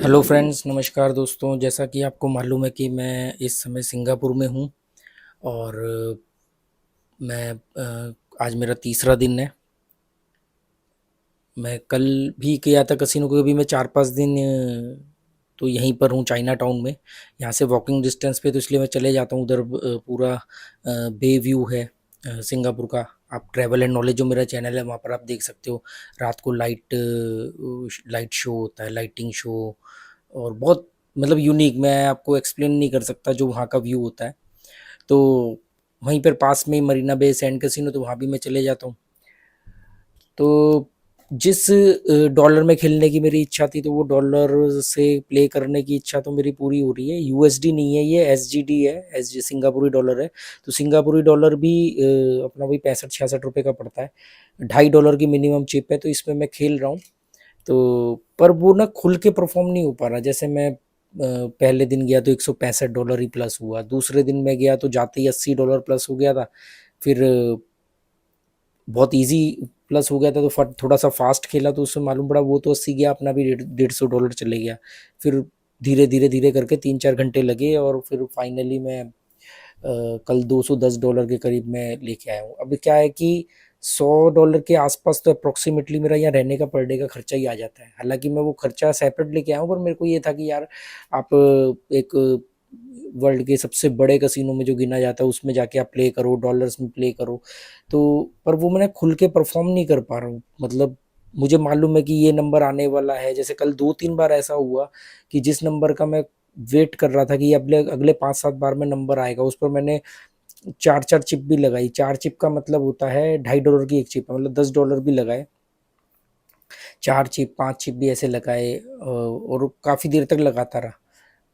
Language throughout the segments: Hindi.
हेलो फ्रेंड्स, नमस्कार दोस्तों। जैसा कि आपको मालूम है कि मैं इस समय सिंगापुर में हूँ और मैं आज मेरा तीसरा दिन है। मैं कल भी गया था कसिनो को। अभी मैं 4-5 दिन तो यहीं पर हूँ, चाइना टाउन में। यहाँ से वॉकिंग डिस्टेंस पे, तो इसलिए मैं चले जाता हूँ उधर। पूरा बे व्यू है सिंगापुर का। आप ट्रैवल एंड नॉलेज जो मेरा चैनल है वहाँ पर आप देख सकते हो। रात को लाइट शो होता है, लाइटिंग शो। और बहुत मतलब यूनिक, मैं आपको एक्सप्लेन नहीं कर सकता जो वहाँ का व्यू होता है। तो वहीं पर पास में ही मरीना बे सैंड कैसीनो, तो वहाँ भी मैं चले जाता हूँ। तो जिस डॉलर में खेलने की मेरी इच्छा थी, तो वो डॉलर से प्ले करने की इच्छा तो मेरी पूरी हो रही है। यूएसडी नहीं है, ये एसजीडी है, एस जी सिंगापुरी डॉलर है। तो सिंगापुरी डॉलर भी अपना वही 65-66 रुपये का पड़ता है। $2.5 की मिनिमम चिप है, तो इसमें मैं खेल रहा हूँ। तो पर वो ना खुल के परफॉर्म नहीं हो पा रहा। जैसे मैं पहले दिन गया तो $165 ही प्लस हुआ, दूसरे दिन मैं गया तो जाते ही $80 प्लस हो गया था। फिर बहुत इजी प्लस हो गया था, तो थोड़ा सा फास्ट खेला तो उससे मालूम पड़ा वो तो 80 गया, अपना भी $150 चले गया। फिर धीरे धीरे धीरे करके 3-4 घंटे लगे और फिर फाइनली मैं कल $210 के करीब मैं लेके आया हूँ। अब क्या है कि $100 के आसपास तो अप्रोक्सीमेटली मेरा यहाँ रहने का पर डे का खर्चा ही आ जाता है। हालांकि मैं वो खर्चा सेपरेट लेके आया हूँ, पर मेरे को ये था कि यार आप एक वर्ल्ड के सबसे बड़े कसिनो में जो गिना जाता है उसमें जाके आप प्ले करो, डॉलर्स में प्ले करो। तो पर वो मैं खुल के परफॉर्म नहीं कर पा रहा हूँ। मतलब मुझे मालूम है कि ये नंबर आने वाला है। जैसे कल 2-3 बार ऐसा हुआ कि जिस नंबर का मैं वेट कर रहा था कि अगले अगले 5-7 बार में नंबर आएगा, उस पर मैंने 4-4 चिप भी लगाई। 4 चिप का मतलब होता है $2.5 की एक चिप है, मतलब $10 भी लगाए। 4 चिप 5 चिप भी ऐसे लगाए और काफ़ी देर तक लगाता रहा।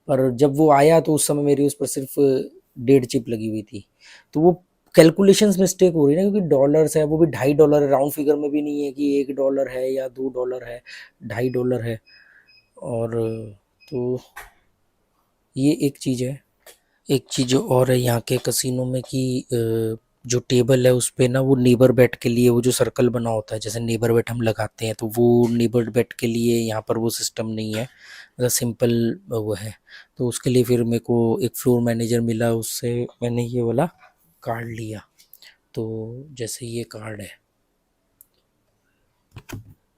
पर जब वो आया तो उस समय मेरी उस पर सिर्फ 1.5 चिप लगी हुई थी। तो वो कैलकुलेशंस मिस्टेक हो रही है ना, क्योंकि डॉलर्स है, वो भी $2.5 है। राउंड फिगर में भी नहीं है कि $1 है या $2 है, $2.5 है। और तो ये एक चीज़ है। एक चीज़ और है यहाँ के कसिनो में कि जो टेबल है उस पे ना वो नेबर बेट के लिए वो जो सर्कल बना होता है, जैसे नेबर बेट हम लगाते हैं, तो वो नेबर बेट के लिए यहाँ पर वो सिस्टम नहीं है। मतलब सिंपल वो है। तो उसके लिए फिर मेरे को एक फ्लोर मैनेजर मिला, उससे मैंने ये वाला कार्ड लिया। तो जैसे ये कार्ड है,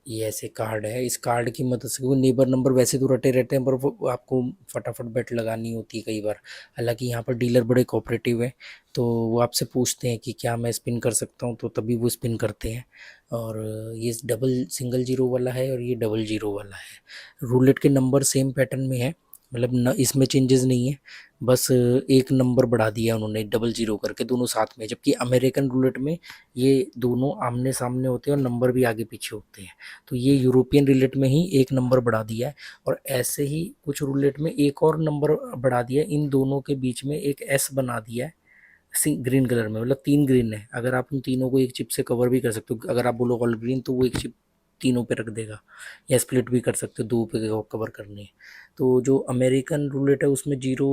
ये ऐसे कार्ड है। इस कार्ड की मदद से वो नेबर नंबर वैसे तो रटे रहते हैं, पर वो आपको फटाफट बेट लगानी होती है कई बार। हालांकि यहाँ पर डीलर बड़े कोऑपरेटिव है, तो वो आपसे पूछते हैं कि क्या मैं स्पिन कर सकता हूँ, तो तभी वो स्पिन करते हैं। और ये डबल सिंगल जीरो वाला है और ये डबल जीरो वाला है। रूलेट के नंबर सेम पैटर्न में है, मतलब न इसमें चेंजेस नहीं है। बस एक नंबर बढ़ा दिया उन्होंने, डबल जीरो करके दोनों साथ में। जबकि अमेरिकन रूलेट में ये दोनों आमने सामने होते हैं और नंबर भी आगे पीछे होते हैं। तो ये यूरोपियन रूलेट में ही एक नंबर बढ़ा दिया है। और ऐसे ही कुछ रूलेट में एक और नंबर बढ़ा दिया है, इन दोनों के बीच में एक एस बना दिया है ग्रीन कलर में। मतलब 3 ग्रीन है, अगर आप उन तीनों को एक चिप से कवर भी कर सकते हो। अगर आप बोलो ऑल ग्रीन, तो वो एक चिप तीनों पे रख देगा। या स्प्लिट भी कर सकते हो, दो पे कवर करने। तो जो अमेरिकन रूलेट है उसमें जीरो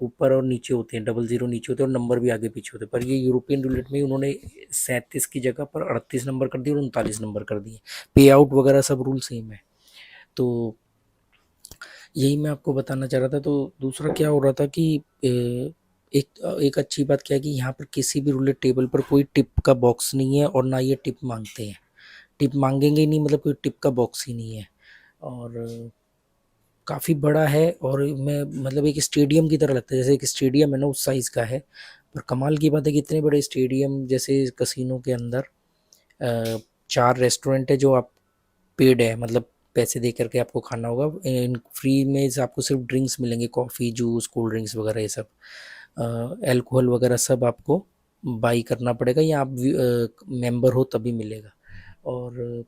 ऊपर और नीचे होते हैं, डबल जीरो नीचे होते हैं और नंबर भी आगे पीछे होते हैं। पर ये यूरोपियन रूलेट में उन्होंने 37 की जगह पर 38 नंबर कर दिए और 39 नंबर कर दिए। पे आउट वगैरह सब रूल सेम है। तो यही मैं आपको बताना चाह रहा था। तो दूसरा क्या हो रहा था कि एक एक अच्छी बात क्या है कि यहाँ पर किसी भी रूलेट टेबल पर कोई टिप का बॉक्स नहीं है और ना ये टिप मांगते हैं। टिप मांगेंगे ही नहीं, मतलब कोई टिप का बॉक्स ही नहीं है। और काफ़ी बड़ा है और मैं मतलब एक स्टेडियम की तरह लगता है, जैसे एक स्टेडियम है ना उस साइज़ का है। पर कमाल की बात है कि इतने बड़े स्टेडियम जैसे कसिनो के अंदर 4 रेस्टोरेंट है जो आप पेड है, मतलब पैसे दे करके आपको खाना होगा। इन फ्री में आपको सिर्फ ड्रिंक्स मिलेंगे, कॉफ़ी जूस कोल्ड ड्रिंक्स वगैरह ये सब। अल्कोहल वगैरह सब आपको बाई करना पड़ेगा, या आप मेंबर हो तभी मिलेगा। और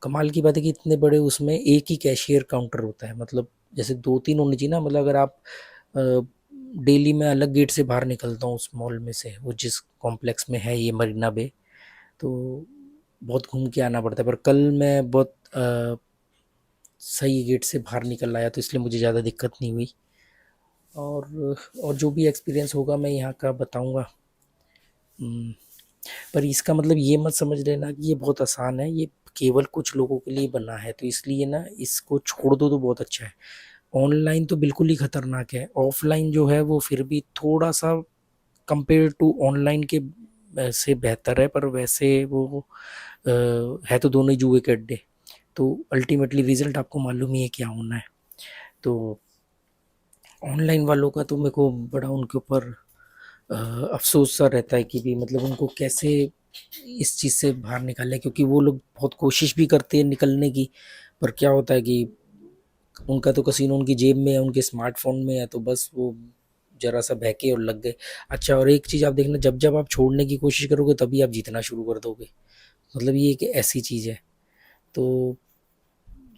कमाल की बात है कि इतने बड़े उसमें एक ही कैशियर काउंटर होता है। मतलब जैसे 2-3 होने चाहिए ना। मतलब अगर आप डेली मैं अलग गेट से बाहर निकलता हूँ उस मॉल में से, वो जिस कॉम्प्लेक्स में है ये मरीना बे, तो बहुत घूम के आना पड़ता है। पर कल मैं बहुत सही गेट से बाहर निकल आया, तो इसलिए मुझे ज़्यादा दिक्कत नहीं हुई। और जो भी एक्सपीरियंस होगा मैं यहाँ का बताऊँगा। पर इसका मतलब ये मत समझ लेना कि ये बहुत आसान है। ये केवल कुछ लोगों के लिए बना है, तो इसलिए ना इसको छोड़ दो तो बहुत अच्छा है। ऑनलाइन तो बिल्कुल ही खतरनाक है, ऑफलाइन जो है वो फिर भी थोड़ा सा कंपेयर टू ऑनलाइन के से बेहतर है, पर वैसे वो है तो दोनों ही जुए के अड्डे। तो अल्टीमेटली रिजल्ट आपको मालूम ही है क्या होना है। तो ऑनलाइन वालों का तो मेरे को बड़ा उनके ऊपर अफसोस सा रहता है कि भी मतलब उनको कैसे इस चीज़ से बाहर निकालें, क्योंकि वो लोग बहुत कोशिश भी करते हैं निकलने की, पर क्या होता है कि उनका तो कसीनो उनकी जेब में है, उनके स्मार्टफोन में है, तो बस वो जरा सा बहके और लग गए। अच्छा, और एक चीज़ आप देखना, जब जब आप छोड़ने की कोशिश करोगे तभी आप जीतना शुरू कर दोगे। मतलब ये एक ऐसी चीज़ है। तो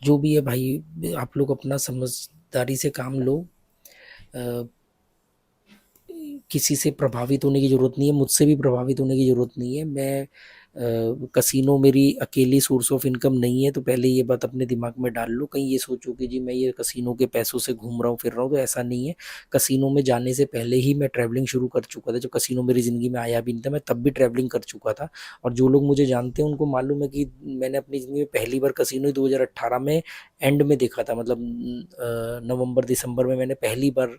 जो भी है भाई, आप लोग अपना समझदारी से काम लो। अ, किसी से प्रभावित होने की ज़रूरत नहीं है, मुझसे भी प्रभावित होने की ज़रूरत नहीं है। मैं कसिनो मेरी अकेली सोर्स ऑफ इनकम नहीं है, तो पहले ये बात अपने दिमाग में डाल लो। कहीं ये सोचो कि जी मैं ये कसिनो के पैसों से घूम रहा हूँ फिर रहा हूँ, तो ऐसा नहीं है। कसिनो में जाने से पहले ही मैं ट्रैवलिंग शुरू कर चुका था। जब कसिनो मेरी ज़िंदगी में आया भी नहीं था, मैं तब भी ट्रैवलिंग कर चुका था। और जो लोग मुझे जानते हैं उनको मालूम है कि मैंने अपनी ज़िंदगी में पहली बार कसिनो ही 2018 में एंड में देखा था। मतलब नवंबर दिसंबर में मैंने पहली बार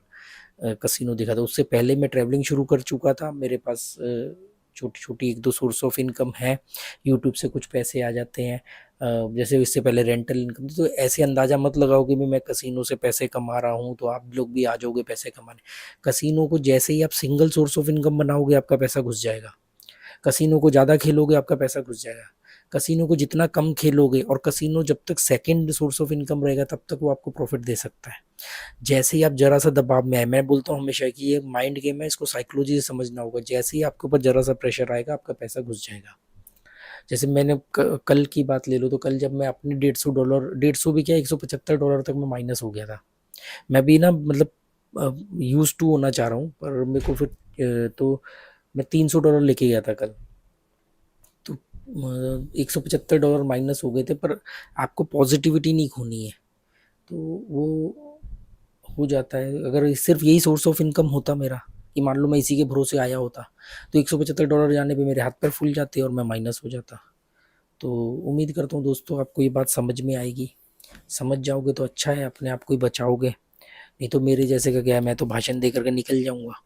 कसिनो देखा था। उससे पहले मैं ट्रैवलिंग शुरू कर चुका था। मेरे पास छोटी छोटी एक दो सोर्स ऑफ इनकम है, यूट्यूब से कुछ पैसे आ जाते हैं। जैसे इससे पहले रेंटल इनकम थी। तो ऐसे अंदाज़ा मत लगाओ कि मैं कसिनो से पैसे कमा रहा हूँ तो आप लोग भी आ जाओगे पैसे कमाने। कसिनो को जैसे ही आप सिंगल सोर्स ऑफ इनकम बनाओगे आपका पैसा घुस जाएगा। कसिनो को ज़्यादा खेलोगे आपका पैसा घुस जाएगा। कसिनो को जितना कम खेलोगे, और कसिनो जब तक सेकंड सोर्स ऑफ इनकम रहेगा तब तक वो आपको प्रॉफिट दे सकता है। जैसे ही आप जरा सा दबाव में आए, मैं बोलता हूँ हमेशा कि ये माइंड गेम है, इसको साइकोलॉजी से समझना होगा। जैसे ही आपके ऊपर जरा सा प्रेशर आएगा आपका पैसा घुस जाएगा। जैसे मैंने कल की बात ले लो, तो कल जब मैं अपने $150, 150 भी क्या, $175 तक मैं माइनस हो गया था। मैं भी ना मतलब यूज टू होना चाह रहा हूँ, पर मेरे को फिर तो मैं $300 लेके गया था कल। तो $175 माइनस हो गए थे, पर आपको पॉजिटिविटी नहीं खोनी है। तो वो हो जाता है। अगर सिर्फ यही सोर्स ऑफ इनकम होता मेरा, कि मान लो मैं इसी के भरोसे आया होता, तो $175 जाने पे मेरे हाथ पैर फूल जाते और मैं माइनस हो जाता। तो उम्मीद करता हूँ दोस्तों आपको ये बात समझ में आएगी। समझ जाओगे तो अच्छा है, अपने आप को ही बचाओगे। नहीं तो मेरे जैसे का क्या है, मैं तो भाषण दे करके निकल जाऊंगा,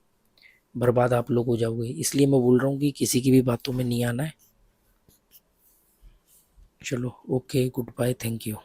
बर्बाद आप लोग हो जाओगे। इसलिए मैं बोल रहा हूँ कि किसी की भी बातों में नहीं आना है। चलो, okay, goodbye, thank you.